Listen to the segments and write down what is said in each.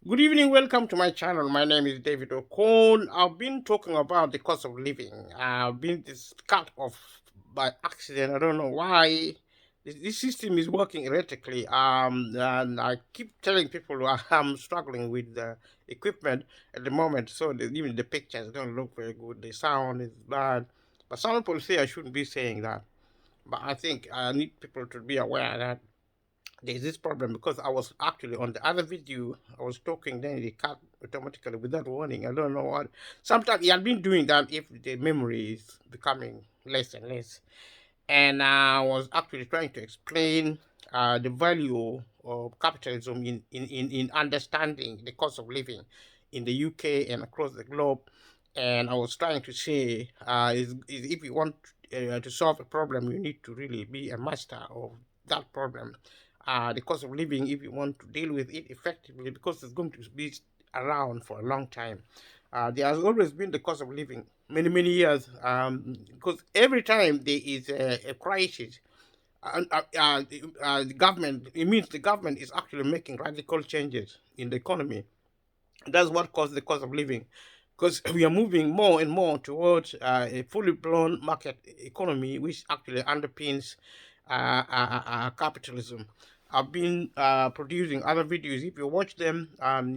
Good evening, welcome to my channel. My name is David Okon. I've been talking about the cost of living. I've been this cut off by accident. I don't know why. This system is working erratically. And I keep telling people I'm struggling with the equipment at the moment, so even the pictures don't look very good. The sound is bad. But some people say I shouldn't be saying that. But I think I need people to be aware that there's this problem because I was actually on the other video. I was talking, then it cut automatically without warning. I don't know what. Sometimes he had been doing that if the memory is becoming less and less. And I was actually trying to explain the value of capitalism in understanding the cost of living in the UK and across the globe. And I was trying to say, is if you want to solve a problem, you need to really be a master of that problem. The cost of living, if you want to deal with it effectively, because it's going to be around for a long time. There has always been the cost of living many years, because every time there is a crisis, the government, it means the government is actually making radical changes in the economy. That's what caused the cost of living, because we are moving more and more towards a fully blown market economy, which actually underpins capitalism. I've been producing other videos. If you watch them,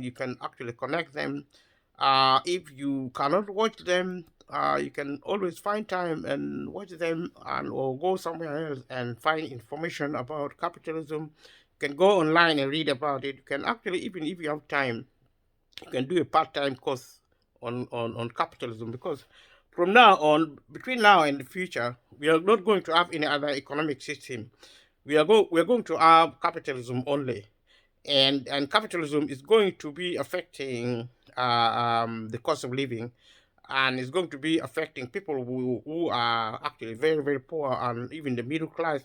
you can actually connect them. If you cannot watch them, you can always find time and watch them, and or go somewhere else and find information about capitalism. You can go online and read about it. You can actually, even if you have time, you can do a part-time course on capitalism, because from now on, between now and the future, we are not going to have any other economic system. We're going to have capitalism only, and capitalism is going to be affecting the cost of living, and it's going to be affecting people who are actually very poor, and even the middle class,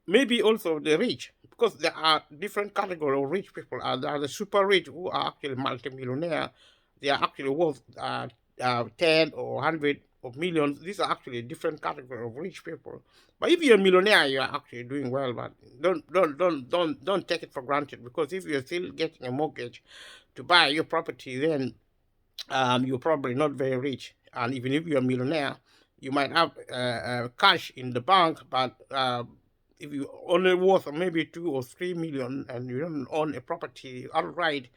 maybe also the rich, because there are different categories of rich people. There are the super rich who are actually multimillionaire. They are actually worth 10 or 100 of millions. These are actually different category of rich people. But if you're a millionaire, you are actually doing well. But don't take it for granted, because if you're still getting a mortgage to buy your property, then you're probably not very rich. And even if you're a millionaire, you might have cash in the bank, but if you only worth maybe 2 or 3 million and you don't own a property outright,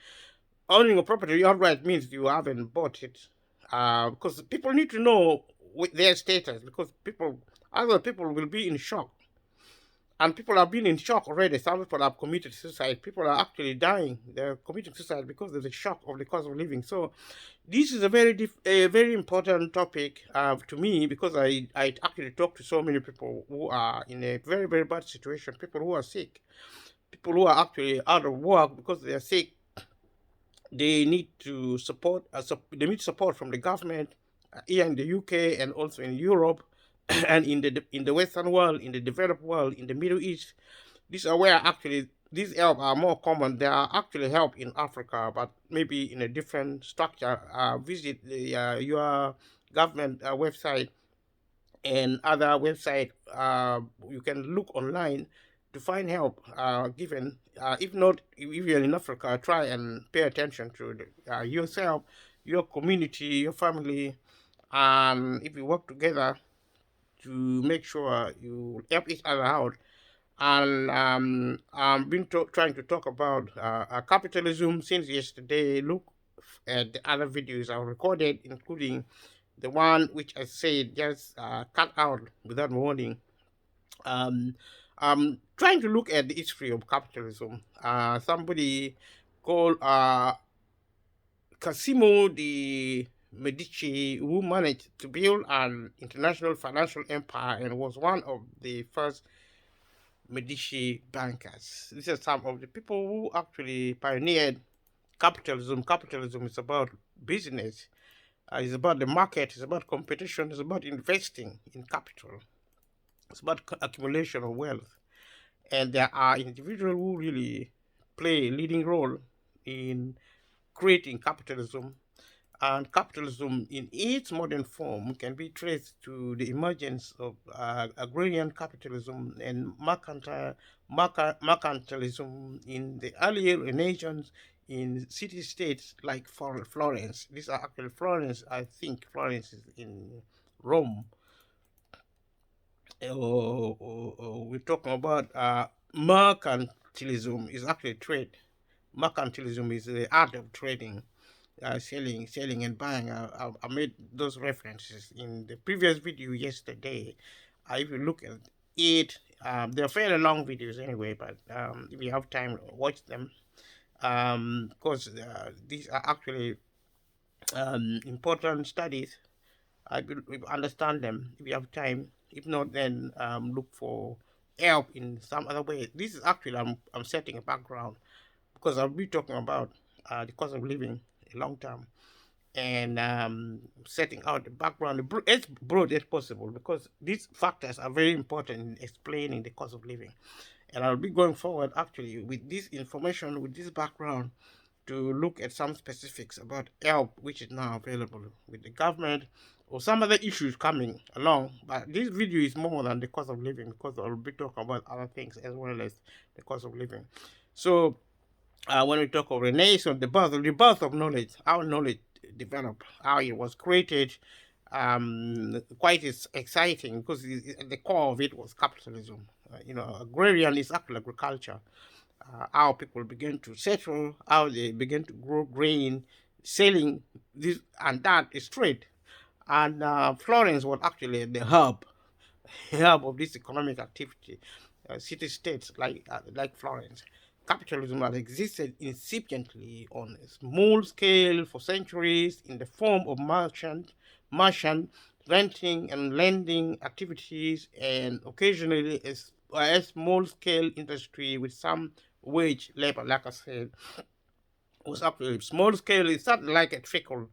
owning a property outright means you haven't bought it. Because people need to know their status, because other people will be in shock, and people have been in shock already. Some people have committed suicide. People are actually dying. They're committing suicide because of the shock of the cost of living. So this is a very important topic to me, because I actually talk to so many people who are in a very bad situation. People who are sick. People who are actually out of work because they are sick. They need to support. They need support from the government here in the UK and also in Europe, and in the Western world, in the developed world, in the Middle East. These are where actually these help are more common. There are actually help in Africa, but maybe in a different structure. Visit your government website and other website. You can look online to find help given. If not, if you're in Africa, try and pay attention to yourself, your community, your family, and if you work together to make sure you help each other out. And I've been trying to talk about capitalism since yesterday. Look at the other videos I've recorded, including the one which I said just cut out without warning. Um, I'm trying to look at the history of capitalism. Somebody called Cosimo de Medici, who managed to build an international financial empire and was one of the first Medici bankers. These are some of the people who actually pioneered capitalism. Capitalism is about business, it's about the market, it's about competition, it's about investing in capital, it's about accumulation of wealth. And there are individuals who really play a leading role in creating capitalism. And capitalism in its modern form can be traced to the emergence of agrarian capitalism and mercantilism in the early Renaissance in city states like Florence. These are actually Florence. I think Florence is in Rome. We're talking about mercantilism is actually trade. Mercantilism is the art of trading, selling and buying. I made those references in the previous video yesterday. If you look at it, they're fairly long videos anyway, but if you have time, watch them. Because these are actually important studies. I will understand them if you have time. If not, then look for help in some other way. This is actually I'm setting a background because I'll be talking about the cost of living a long term and setting out the background as broad as possible because these factors are very important in explaining the cost of living. And I'll be going forward actually with this information, with this background, to look at some specifics about help which is now available with the government or some other issues coming along. But this video is more than the cost of living because I'll be talking about other things as well as the cost of living. So when we talk of Renaissance, the birth of knowledge, how knowledge developed, how it was created, quite is exciting because at the core of it was capitalism. Agrarian is actual agriculture. How people began to settle, how they began to grow grain, selling this and that is trade. And Florence was actually the hub of this economic activity. City states like Florence. Capitalism has existed incipiently on a small scale for centuries in the form of merchant renting and lending activities, and occasionally a small scale industry with some wage labor. Like I said, was actually small scale. It's not like a trickle.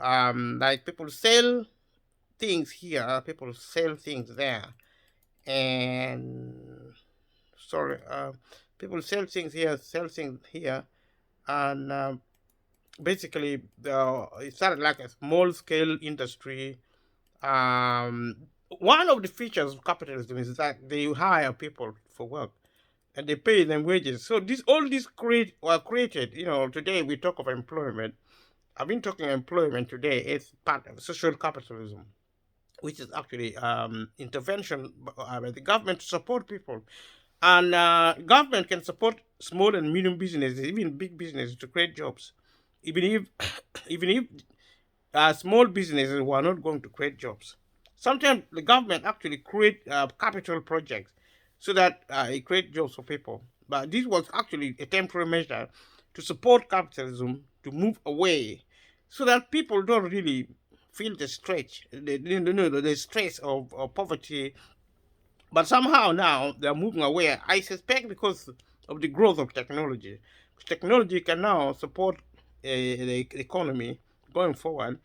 Like people sell things here, people sell things there, and sorry, people sell things here, and basically, it started like a small scale industry. Um, One of the features of capitalism is that they hire people for work and they pay them wages. So all these were created. Today we talk of employment. I've been talking employment today as part of social capitalism, which is actually intervention by the government to support people. And government can support small and medium businesses, even big businesses, to create jobs, even if even if small businesses were not going to create jobs. Sometimes the government actually create capital projects so that it create jobs for people. But this was actually a temporary measure to support capitalism to move away, so that people don't really feel the stretch, the stress of poverty. But somehow now they're moving away. I suspect because of the growth of technology. Technology can now support the economy going forward.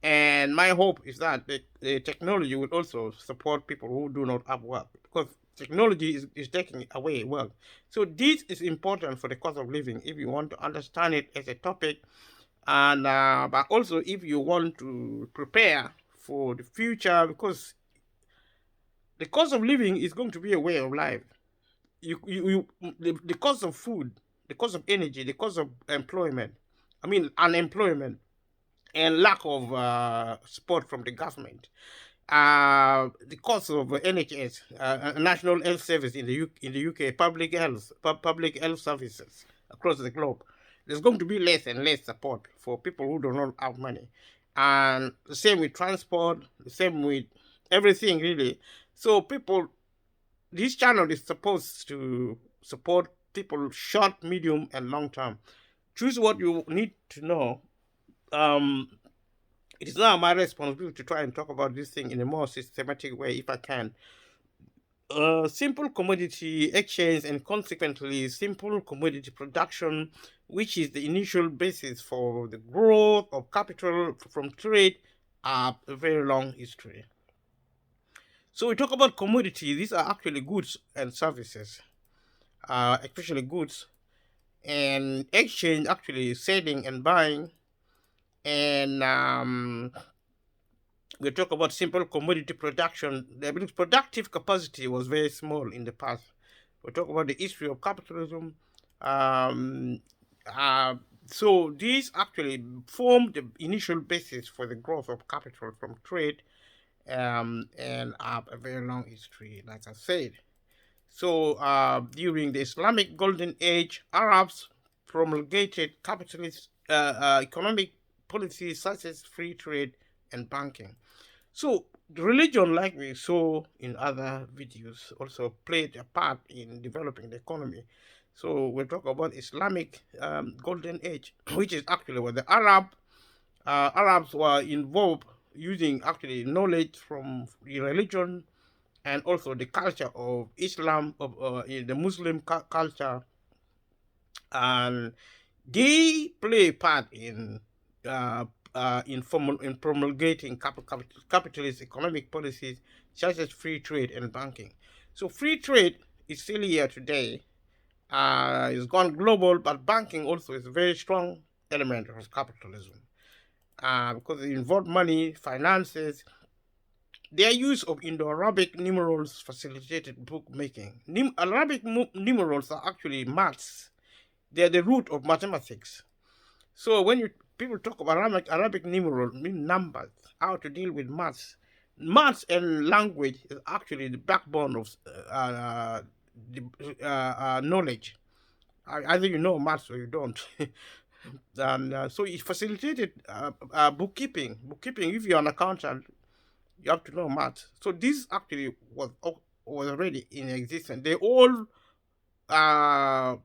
And my hope is that the technology will also support people who do not have work, because technology is taking away work. So this is important for the cost of living if you want to understand it as a topic, and but also if you want to prepare for the future, because the cost of living is going to be a way of life. The cost of food, the cost of energy, the cost of employment, I mean unemployment, and lack of support from the government. The cost of NHS, National Health Service in the UK, public health services across the globe. There's going to be less and less support for people who do not have money, and the same with transport, the same with everything really. So this channel is supposed to support people short, medium, and long term. Choose what you need to know. Um, it is now my responsibility to try and talk about this thing in a more systematic way if I can. Simple commodity exchange and consequently simple commodity production, which is the initial basis for the growth of capital from trade, are a very long history. So we talk about commodity. These are actually goods and services, especially goods, and exchange actually selling and buying, and we talk about simple commodity production. The productive capacity was very small in the past. We talk about the history of capitalism. Um, uh, So these actually formed the initial basis for the growth of capital from trade, and have a very long history, like I said. So during the Islamic Golden Age, Arabs promulgated capitalist economic policies such as free trade and banking. So the religion, like we saw in other videos, also played a part in developing the economy. So we talk about Islamic Golden Age, which is actually where the Arabs were involved using actually knowledge from the religion and also the culture of Islam, of the Muslim culture, and they play a part uh, in promulgating capitalist economic policies such as free trade and banking. So free trade is still here today. It's gone global, but banking also is a very strong element of capitalism because it involves money, finances. Their use of Indo-Arabic numerals facilitated bookmaking. Arabic numerals are actually maths. They are the root of mathematics. So when people talk about Arabic numerals, mean numbers, how to deal with maths. Maths and language is actually the backbone of knowledge. Either you know maths or you don't. And so it facilitated bookkeeping. Bookkeeping, if you're an accountant, you have to know maths. So this actually was already in existence. They all uh,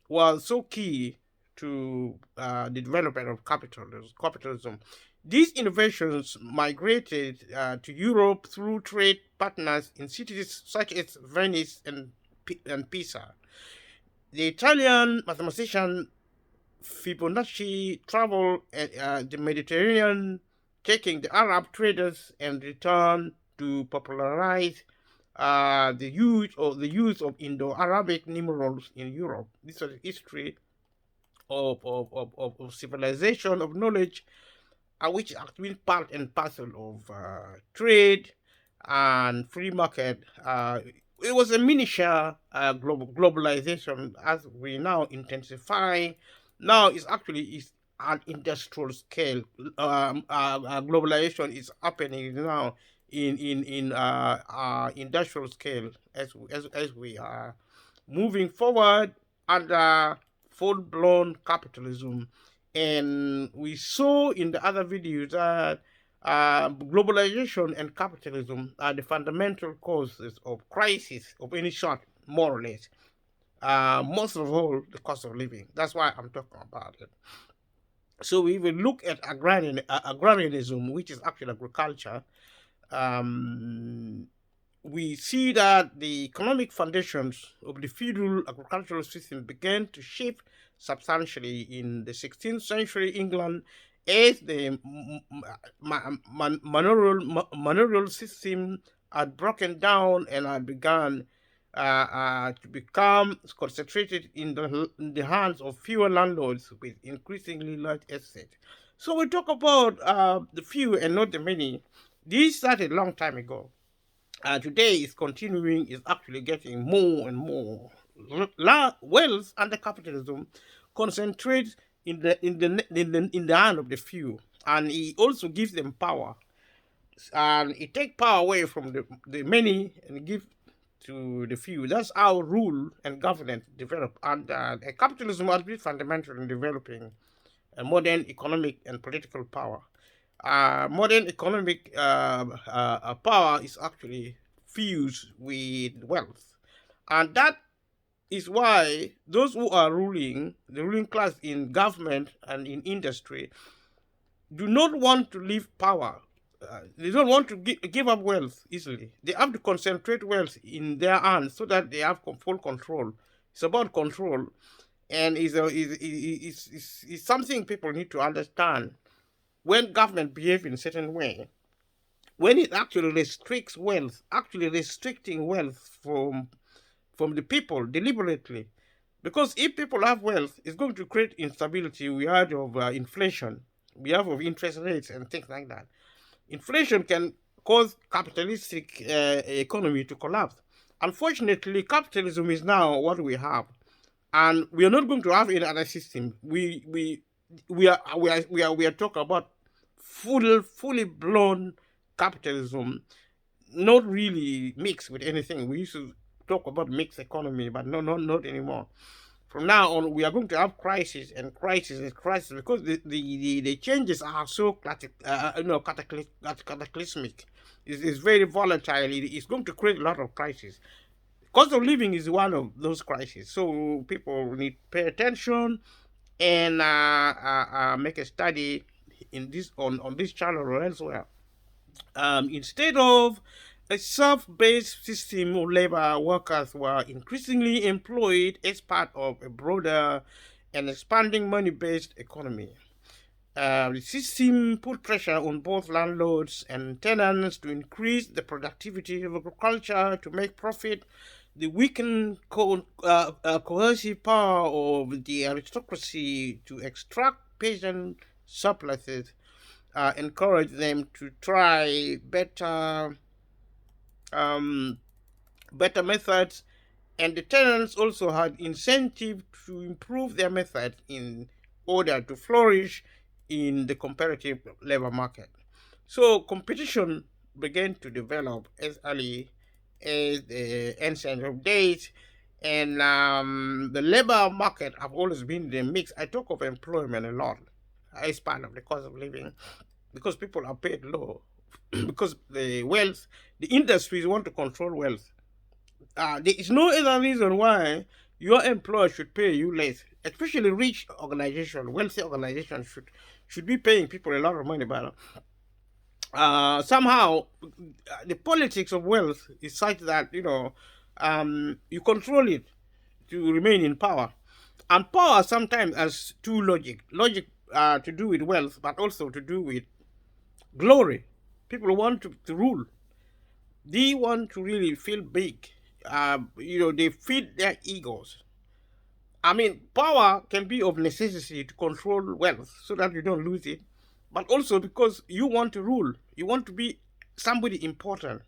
was so key to the development of capitalism. These innovations migrated to Europe through trade partners in cities such as Venice and Pisa. The Italian mathematician Fibonacci traveled the Mediterranean, taking the Arab traders and returned to popularize the use of Indo-Arabic numerals in Europe. This was the history of civilization, of knowledge, which has been part and parcel of trade and free market. It was a miniature globalization as we now intensify. Now it's actually is an industrial scale. Globalization is happening now in industrial scale as we are moving forward under full blown capitalism. And we saw in the other videos that globalization and capitalism are the fundamental causes of crisis of any sort, more or less. Most of all, the cost of living. That's why I'm talking about it. So we will look at agrarianism, which is actually agriculture. Um, we see that the economic foundations of the feudal agricultural system began to shift substantially in the 16th century England as the manorial system had broken down and had begun to become concentrated in the hands of fewer landlords with increasingly large estates. So we talk about the few and not the many. This started a long time ago. Today is continuing, is actually getting more and more. Wealth under capitalism concentrates in the hand of the few, and it also gives them power, and it takes power away from the many and give to the few. That's how rule and governance develop, and capitalism has been fundamental in developing a modern economic and political power. Modern economic power is actually fused with wealth, and that is why those who are ruling, the ruling class in government and in industry, do not want to leave power. They don't want to give up wealth easily. They have to concentrate wealth in their hands so that they have full control. It's about control, and is something people need to understand. When government behave in a certain way, when it actually restricts wealth, actually restricting wealth from the people deliberately. Because if people have wealth, it's going to create instability. We heard of inflation, we have of interest rates and things like that. Inflation can cause capitalistic economy to collapse. Unfortunately, capitalism is now what we have. and we are not going to have any other system. We are talking about fully blown capitalism, not really mixed with anything. We used to talk about mixed economy, but no, not anymore. From now on, we are going to have crisis and crisis and crisis, because the changes are so cataclysmic. It's very volatile. It's going to create a lot of crises. Cost of living is one of those crises. So people need to pay attention and make a study in this on this channel or elsewhere. Instead of a self-based system of labor, workers were increasingly employed as part of a broader and expanding money-based economy. The system put pressure on both landlords and tenants to increase the productivity of agriculture to make profit. The weakened coercive power of the aristocracy to extract peasant surpluses encourage them to try um, better methods, and the tenants also had incentive to improve their methods in order to flourish in the comparative labor market. So competition began to develop as early as the ancient of days, and the labor market have always been the mix. I talk of employment a lot as part of the cost of living, because people are paid low because the industries want to control wealth. There is no other reason why your employer should pay you less, especially rich organization, wealthy organization should be paying people a lot of money. But somehow the politics of wealth is such that you control it to remain in power, and power sometimes has two logic to do with wealth, but also to do with glory. People want to rule. They want to really feel big. They feed their egos. I mean, power can be of necessity to control wealth so that you don't lose it, but also because you want to rule. You want to be somebody important.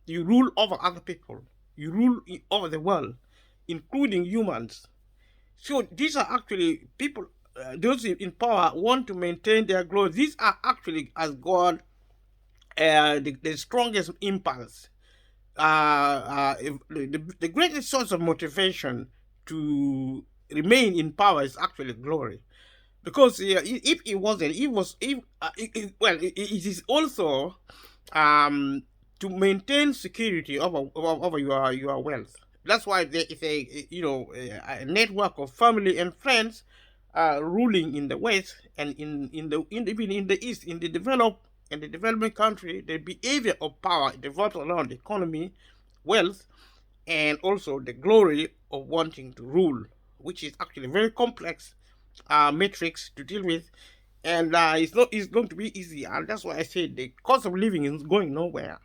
You rule over other people. You rule over the world, including humans. So these are actually people. Those in power want to maintain their glory. These are actually, as God, the strongest impulse, the greatest source of motivation to remain in power is actually glory. Because if it wasn't, it was if it is also to maintain security over your wealth. That's why there is a network of family and friends ruling in the West, and even in the East, in the developing country. The behavior of power develops around the economy, wealth, and also the glory of wanting to rule, which is actually very complex matrix to deal with, and it's going to be easy, and that's why I said the cost of living is going nowhere.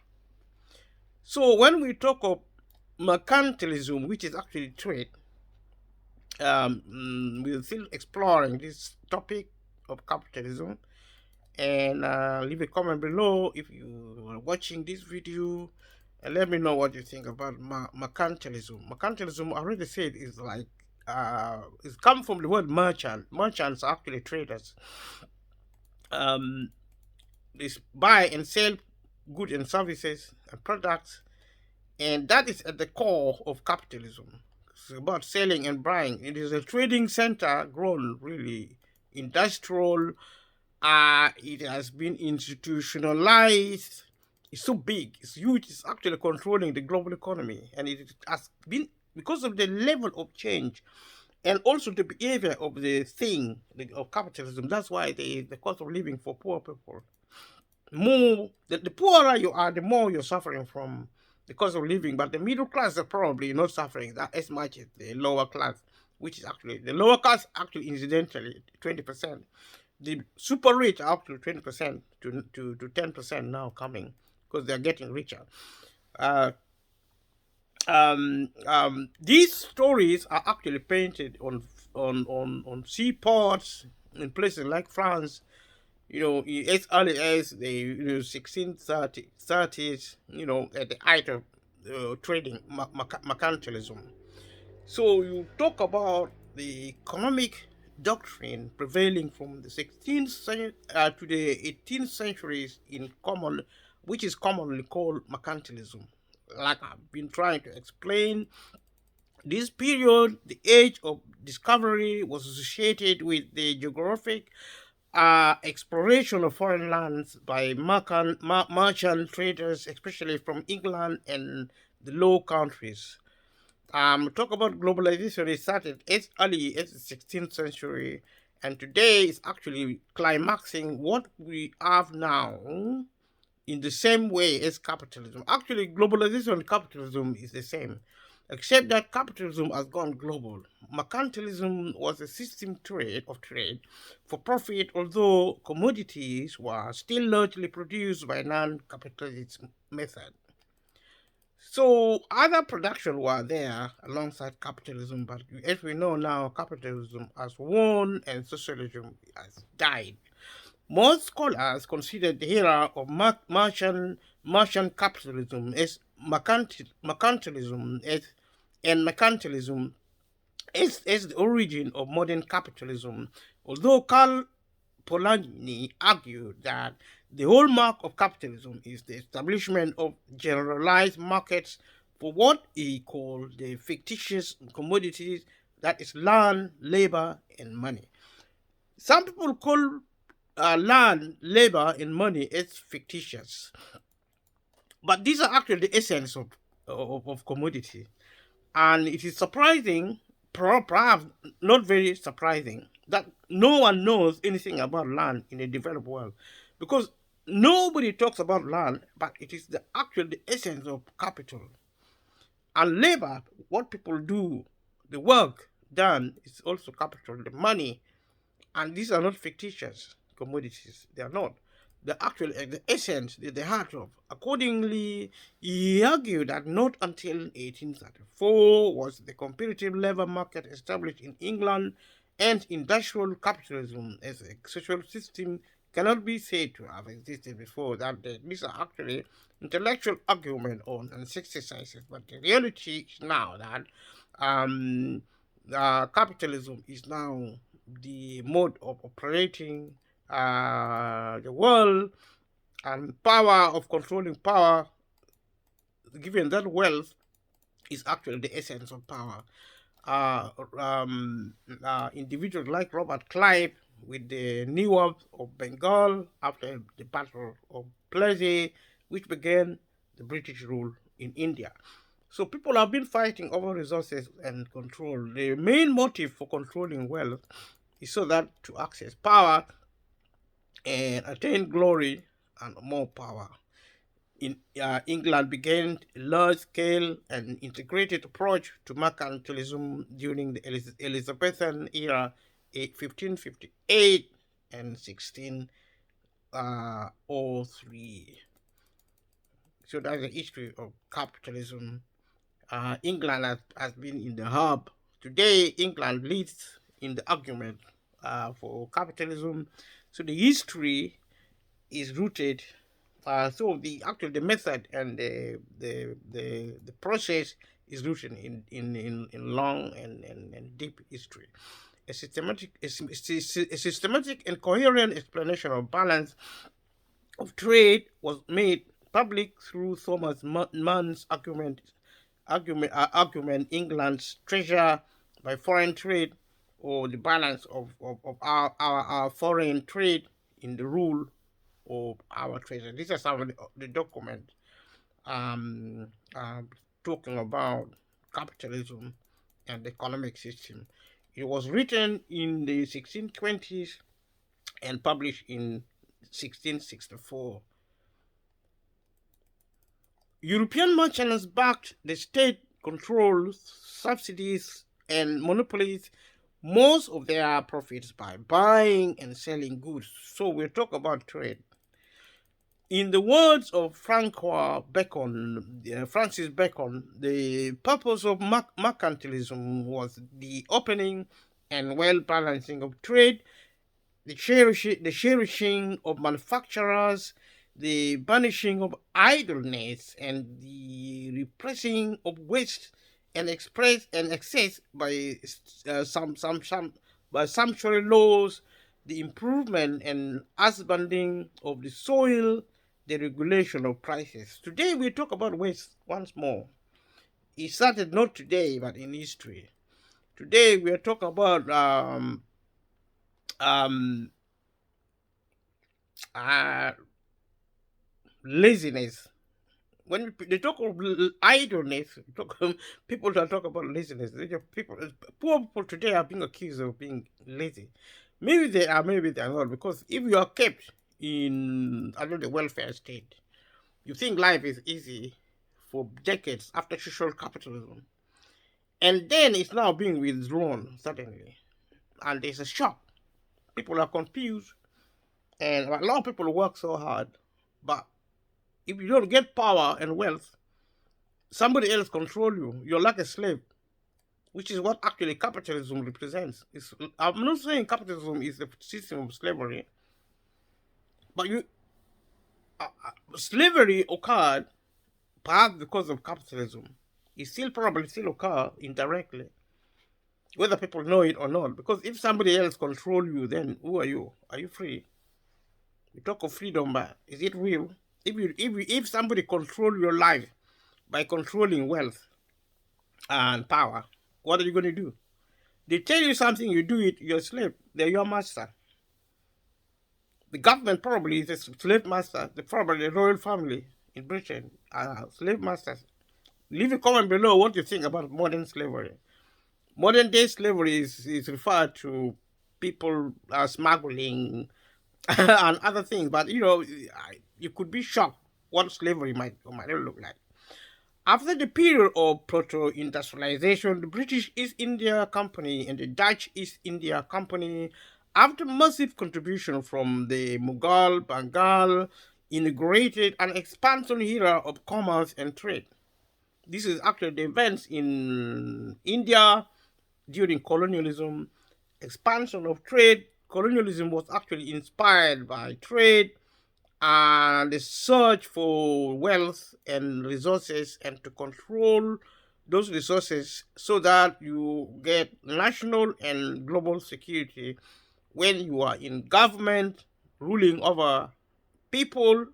So when we talk of mercantilism, which is actually trade, we're still exploring this topic of capitalism. And leave a comment below if you are watching this video, and let me know what you think about mercantilism. Mercantilism, I already said, is like it's come from the word merchant. Merchants are actually traders. They buy and sell goods and services and products, and that is at the core of capitalism. It's about selling and buying. It is a trading center grown really industrial. It has been institutionalized. It's so big, it's huge, it's actually controlling the global economy. And it has been because of the level of change and also the behavior of the thing of capitalism. That's why the cost of living for poor people. The poorer you are, the more you're suffering from the cost of living. But the middle class are probably not suffering that as much as the lower class, which is actually the lower class, actually incidentally 20%. The super rich are up to 20% to 10% now coming, because they're getting richer. These stories are actually painted on seaports in places like France, as early as the 1630s, at the height of trading, mercantilism. So you talk about the economic doctrine prevailing from the 16th century to the 18th centuries in common, which is commonly called mercantilism. Like I've been trying to explain, this period, the age of discovery, was associated with the geographic exploration of foreign lands by merchant traders, especially from England and the Low Countries. Talk about globalization. It started as early as the 16th century, and today it's actually climaxing what we have now in the same way as capitalism. Actually, globalization and capitalism is the same, except that capitalism has gone global. Mercantilism was a system trade of trade for profit, although commodities were still largely produced by non-capitalist method. So other production were there alongside capitalism, but as we know now, capitalism has won and socialism has died. Most scholars consider the era of merchant capitalism as mercantilism as the origin of modern capitalism, although Karl Polanyi argued that the hallmark of capitalism is the establishment of generalized markets for what he called the fictitious commodities, that is land, labor, and money. Some people call land, labor, and money as fictitious, but these are actually the essence of commodity. And it is surprising, perhaps not very surprising, that no one knows anything about land in a developed world, because nobody talks about land, but it is the actual the essence of capital. And labor, what people do, the work done, is also capital. The money, and these are not fictitious commodities. They are not. The actual the essence, the heart of. Accordingly, he argued that not until 1834 was the competitive labor market established in England, and industrial capitalism as a social system cannot be said to have existed before that. These are actually intellectual argument on and exercises, but the reality is now that um, capitalism is now the mode of operating the world, and power of controlling power, given that wealth is actually the essence of power. Uh, Individuals like Robert Clive with the Nawab of Bengal after the Battle of Plassey, which began the British rule in India. So people have been fighting over resources and control. The main motive for controlling wealth is so that to access power and attain glory and more power. In England began a large-scale and integrated approach to mercantilism during the Elizabethan era, 1558 and 1603. So that's the history of capitalism. England has been in the hub. Today, England leads in the argument for capitalism. So the history is rooted. So the method and the process is rooted in long and deep history. A systematic and coherent explanation of balance of trade was made public through Thomas Mann's argument England's treasure by foreign trade, or the balance of our foreign trade in the rule of our treasure. These are some of the documents um, uh, talking about capitalism and the economic system. It was written in the 1620s and published in 1664. European merchants backed the state controls, subsidies, and monopolies most of their profits by buying and selling goods. So we'll talk about trade. In the words of Francis Bacon, the purpose of mercantilism was the opening and well balancing of trade, the cherishing of manufacturers, the banishing of idleness, and the repressing of waste and expressed and accessed by some by sanctuary laws, the improvement and husbanding of the soil, the regulation of prices. Today we talk about waste once more. It started not today but in history. Today we are talking about um, uh, laziness. When they talk of idleness, people don't talk about laziness. Poor people today are being accused of being lazy. Maybe they are, maybe they are not. Because if you are kept in under the welfare state, you think life is easy for decades after social capitalism, and then it's now being withdrawn suddenly, and there's a shock. People are confused, and a lot of people work so hard, but if you don't get power and wealth, somebody else control you. You're like a slave, which is what actually capitalism represents. I'm not saying capitalism is the system of slavery, but slavery occurred perhaps because of capitalism. It still probably still occur indirectly, whether people know it or not. Because if somebody else control you, then who are you? Are you free? We talk of freedom, but is it real? If somebody control your life by controlling wealth and power, what are you going to do? They tell you something, you do it, you're a slave. They're your master. The government probably is a slave master. Probably the royal family in Britain are slave masters. Leave a comment below what you think about modern slavery. Modern day slavery is referred to people smuggling and other things, but you could be shocked what slavery might or might not look like. After the period of proto-industrialization, the British East India Company and the Dutch East India Company, after massive contribution from the Mughal, Bengal, inaugurated an expansion era of commerce and trade. This is actually the events in India during colonialism, expansion of trade. Colonialism was actually inspired by trade and the search for wealth and resources and to control those resources so that you get national and global security when you are in government ruling over people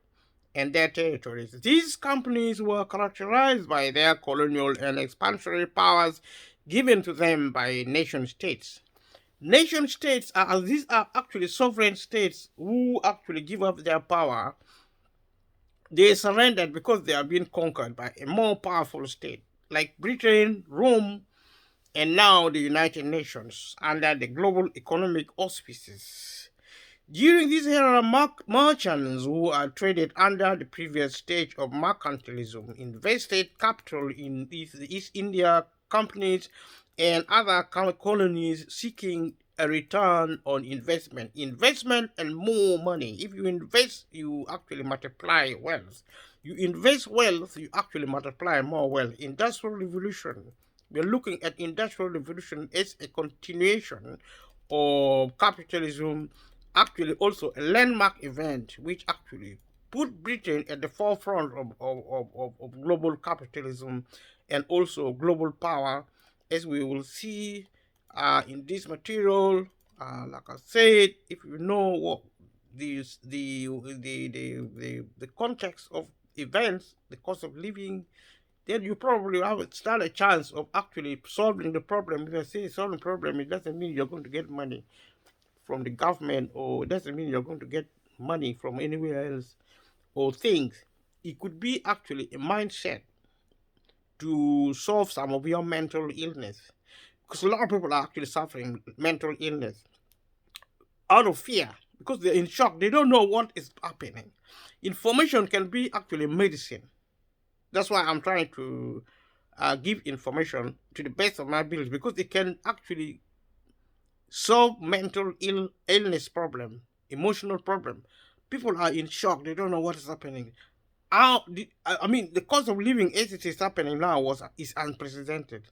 and their territories. These companies were characterized by their colonial and expansionary powers given to them by nation states. Nation states are these are actually sovereign states who actually give up their power. They surrendered because they are being conquered by a more powerful state like Britain, Rome, and now the United Nations under the global economic auspices. During this era, merchants who had traded under the previous stage of mercantilism invested capital in the East India companies and other colonies seeking a return on investment. Investment and more money. If you invest, you actually multiply wealth. You invest wealth, you actually multiply more wealth. Industrial revolution. We're looking at industrial revolution as a continuation of capitalism, actually also a landmark event which actually put Britain at the forefront of global capitalism and also global power, as we will see in this material. Like I said, if you know what the context of events, the cost of living, then you probably have stand a chance of actually solving the problem. If I say solving the problem, it doesn't mean you're going to get money from the government, or it doesn't mean you're going to get money from anywhere else or things. It could be actually a mindset to solve some of your mental illness. Because a lot of people are actually suffering mental illness out of fear because they're in shock. They don't know what is happening. Information can be actually medicine. That's why I'm trying to give information to the best of my ability, because it can actually solve mental illness problem, emotional problem. People are in shock. They don't know what is happening. I mean, the cost of living as it is happening now is unprecedented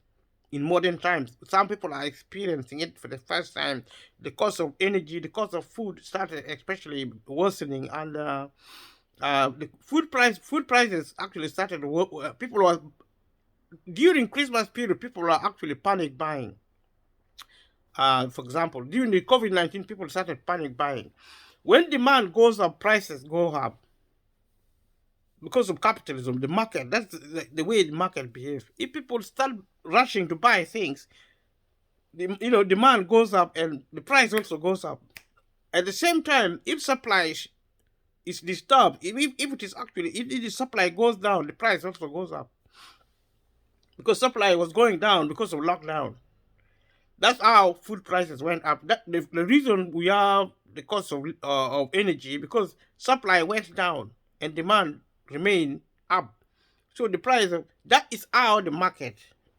in modern times. Some people are experiencing it for the first time. The cost of energy, the cost of food started especially worsening, and the food prices actually started. People were during Christmas period, people are actually panic buying. For example, during the COVID-19, people started panic buying. When demand goes up, prices go up because of capitalism, the market. That's the way the market behaves. If people start rushing to buy things, demand goes up and the price also goes up. At the same time, if supply is disturbed, if it is actually if the supply goes down, the price also goes up because supply was going down because of lockdown. That's how food prices went up. The reason we have the cost of energy because supply went down and demand remained up. So the price of that is how the market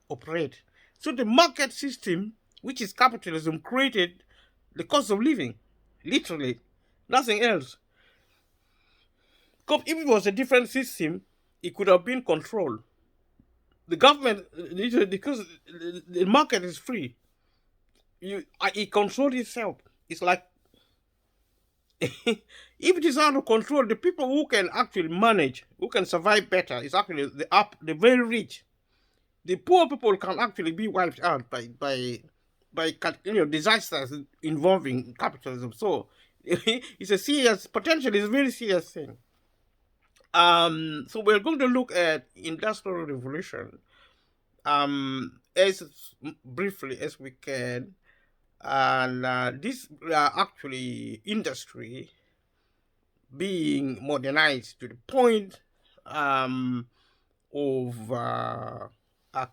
operates. So the market system, which is capitalism, created the cost of living, literally, nothing else. Because if it was a different system, it could have been controlled. The government, because the market is free, it controls itself. It's like if it is out of control, the people who can actually manage, who can survive better, is actually the very rich. The poor people can actually be wiped out by disasters involving capitalism. So it's a serious, potentially it's a very serious thing. So we're going to look at industrial revolution as briefly as we can, and this actually industry being modernized to the point of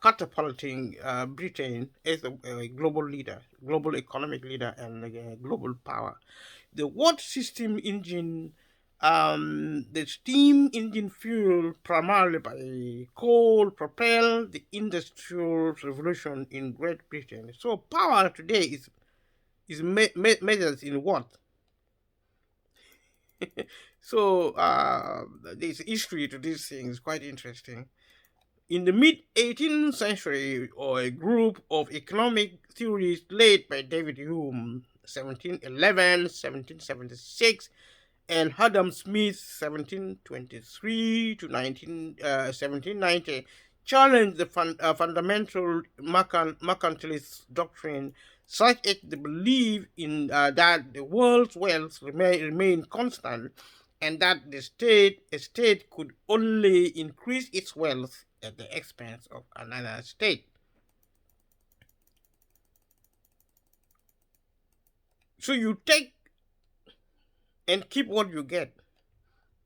catapulting Britain as a global leader, global economic leader, and global power. The watt system engine, the steam engine fueled primarily by coal, propelled the industrial revolution in Great Britain. So power today is measured in watt. So there's history to these things, quite interesting. In the mid 18th century, a group of economic theories led by David Hume, 1711, 1776, and Adam Smith, 1723 to 1790, challenged the fundamental mercantilist doctrine, such as the belief in that the world's wealth remain constant, and that a state could only increase its wealth at the expense of another state. So you take and keep what you get.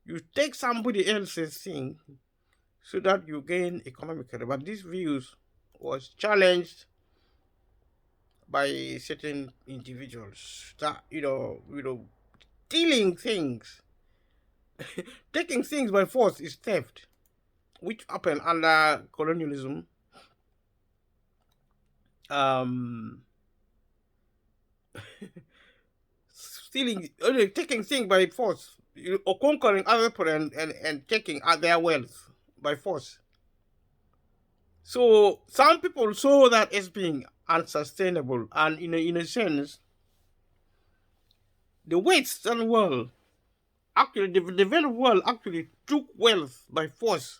You take somebody else's thing so that you gain economically. But these views was challenged by certain individuals that stealing things, taking things by force is theft, which happened under colonialism. Stealing, taking things by force, or conquering other people and taking their wealth by force. So some people saw that as being unsustainable, and in a sense, the Western world, actually the developed world, actually took wealth by force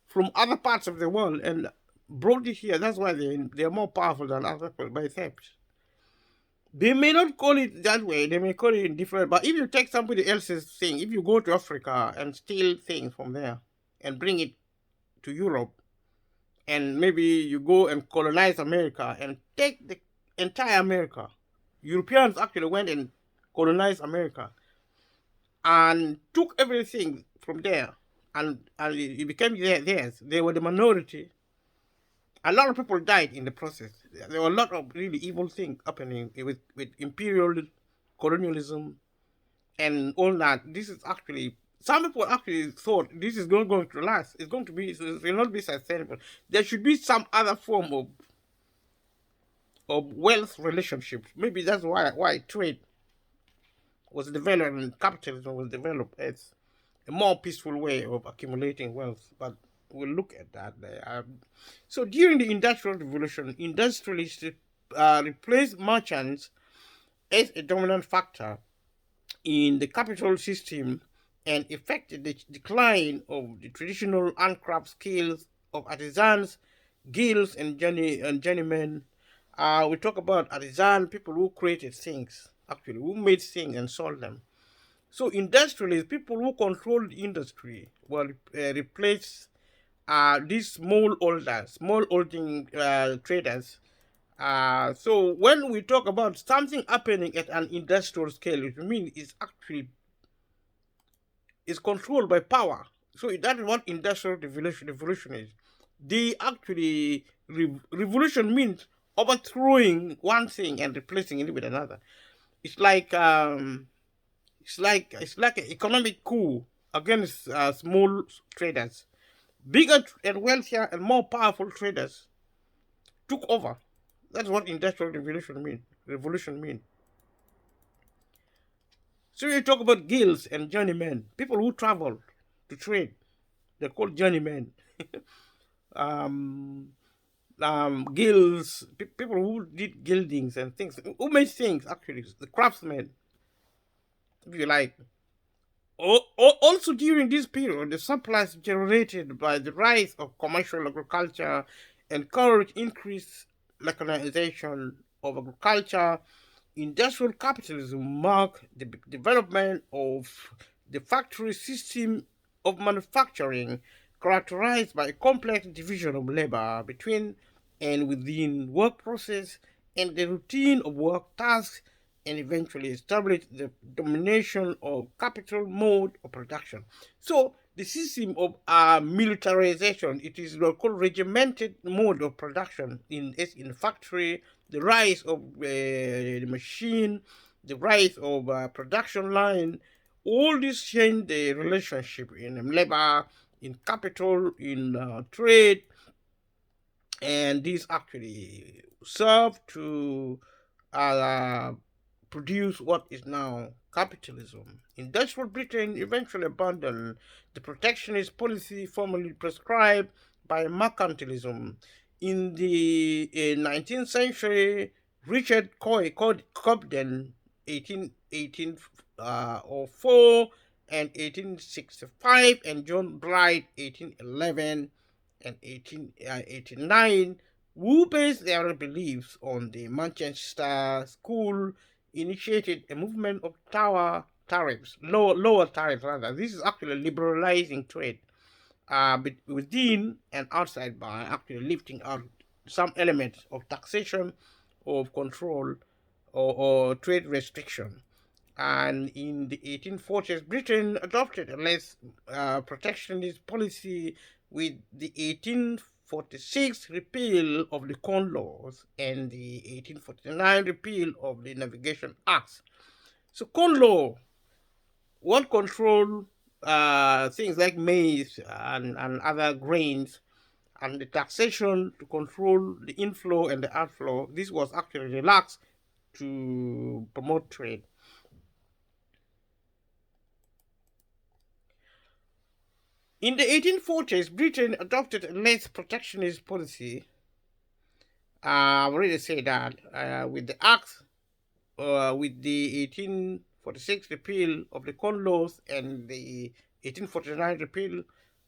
from other parts of the world and brought it here. That's why they're more powerful than other people by theft. They may not call it that way, they may call it different, but if you take somebody else's thing, if you go to Africa and steal things from there and bring it to Europe, and maybe you go and colonize America and take the entire America. Europeans actually went and colonized America and took everything from there, and it became theirs. They were the minority. A lot of people died in the process. There were a lot of really evil things happening with imperial colonialism and all that. This is actually, some people actually thought this is not going to last. It will not be sustainable. There should be some other form of wealth relationships. Maybe that's why trade was developed and capitalism was developed as a more peaceful way of accumulating wealth. But we'll look at that. So during the Industrial Revolution, industrialists replaced merchants as a dominant factor in the capital system and affected the decline of the traditional handcraft skills of artisans guilds and journeymen. We talk about artisan, people who created things, actually, who made things and sold them. So industrialists, people who control the industry, will replace these small holding traders. So when we talk about something happening at an industrial scale, it means it's actually is controlled by power. So that is what industrial revolution is. They actually revolution means overthrowing one thing and replacing it with another. It's like it's like an economic coup against small traders. Bigger and wealthier and more powerful traders took over. That's what industrial revolution mean. Revolution mean. So you talk about guilds and journeymen, people who travel to trade. They're called journeymen. um, Guilds, people who did gildings and things, who made things actually, the craftsmen, if you like. Also during this period, the surplus generated by the rise of commercial agriculture encouraged increased mechanization of agriculture. Industrial capitalism marked the development of the factory system of manufacturing, characterized by a complex division of labor between and within work process and the routine of work tasks, and eventually established the domination of capital mode of production. So the system of militarization, it is what called regimented mode of production in factory, the rise of the machine, the rise of production line. All this change the relationship in labor, in capital, in trade, and these actually serve to uh, produce what is now capitalism. Industrial Britain eventually abandoned the protectionist policy formerly prescribed by mercantilism. In the 19th century, Richard Cobden, 1804 and 1865, and John Bright, 1811 and 1889, who based their beliefs on the Manchester School, initiated a movement of lower tariffs rather. This is actually liberalizing trade within and outside by actually lifting out some elements of taxation, of control, or trade restriction. And in the 1840s, Britain adopted a less protectionist policy with the 1846 repeal of the Corn Laws and the 1849 repeal of the Navigation Acts. So Corn Law won't control things like maize and other grains, and the taxation to control the inflow and the outflow. This was actually relaxed to promote trade. In the 1840s, Britain adopted a less protectionist policy. I've already said that with the Act, with the 1846 repeal of the Corn Laws and the 1849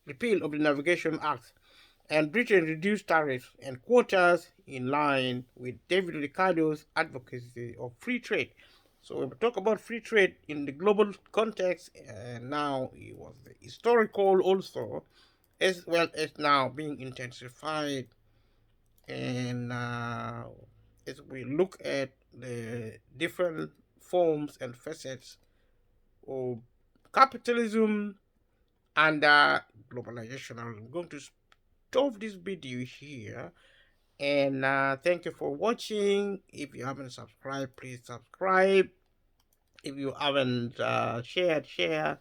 repeal of the Navigation Act, and Britain reduced tariffs and quotas in line with David Ricardo's advocacy of free trade. So when we talk about free trade in the global context, now it was historical also, as well as now being intensified. And as we look at the different forms and facets of capitalism and globalization, I'm going to stop this video here. And thank you for watching. If you haven't subscribed, please subscribe. If you haven't shared, share.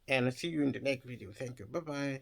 And see you in the next video. Thank you. Bye bye.